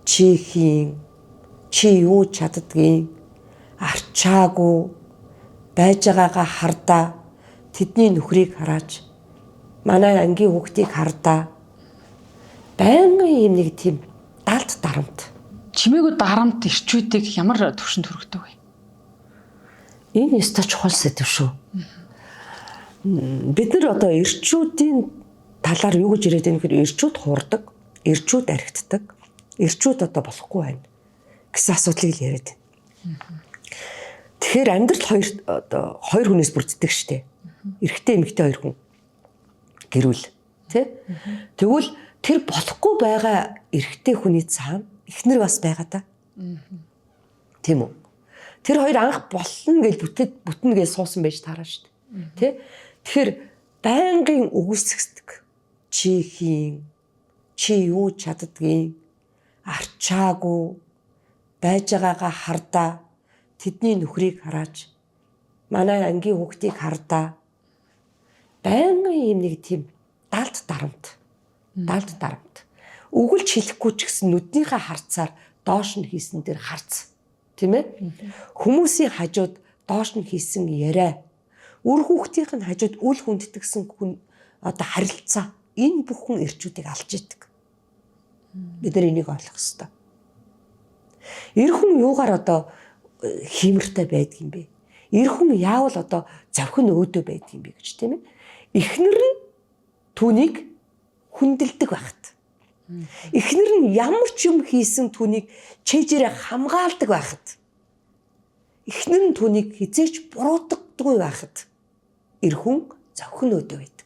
чи хийн, чи юу чаддгийг арчаагүй байж байгаагаа хардаа тэдний нөхрийг хараач. Манай ангийн хүүхдийг хардаа. Байнгын ийм нэг тийм далд дарамт. Чимээгүй дарамт ирчүүдийг ямар төвшөнд хүргэдэг вэ? Энэ өстой чухал сэдв шүү. Бид нар одоо ирчүүдийн талаар юу гэж яриад байгаа нөхөр ирчүүд хуурдаг, ирчүүд архитдаг, ирчүүд одоо болохгүй байна гэсэн асуудлыг л яриад байна. Тэгэхээр амьдрал хоёр хүнээс бүрддэг штеп. Эрэгтэй эмэгтэй хоёр хүн гэрүүл тий. Тэгвэл тэр болохгүй байгаа эрэгтэй хүний цаана эхнэр бас байгаа да. Тийм үү? Тэр хоёр анх болно гэж бүтэн гэж суусан байж таараа штеп. Тий. Тэгэхээр байнгын үгүйсгдэг. Чи хийн, чи юу чаддгийг арчаагүй байж байгаагаа хардаа тэдний нөхрийг хараач. Манай ангийн хүүхдийг хардаа. Байнгын ийм нэг тийм далд дарамт. Далд дарамт. Өгүүлж хэлэхгүй ч гэсэн нүднийхээ харцаар доош нь хийсэн дээр харц. Тийм ээ? Хүмүүсийн хажууд доош нь хийсэн яриа. Үр хүүхдийн хажууд үл хүндэтгсэн хүн одоо харилцаа энэ бүхэн ирчүүдийг алж идэг. Бид нар энийг ойлгох ёстой. Эр хүн юугаар одоо хиймэртэй байдаг юм бэ? Эр хүн яавал одоо завхин өөдөө байдаг юм бэ гэж тийм ээ? Эхнэр нь түүнийг хүндэлдэг байхад. Эхнэр нь ямар ч юм хийсэн түүнийг чэйжээрээ хамгаалдаг байхад. Эхнэр нь түүнийг хизээч буруутгадаггүй байхад. Эр хүн завхин өөдөө байдаг.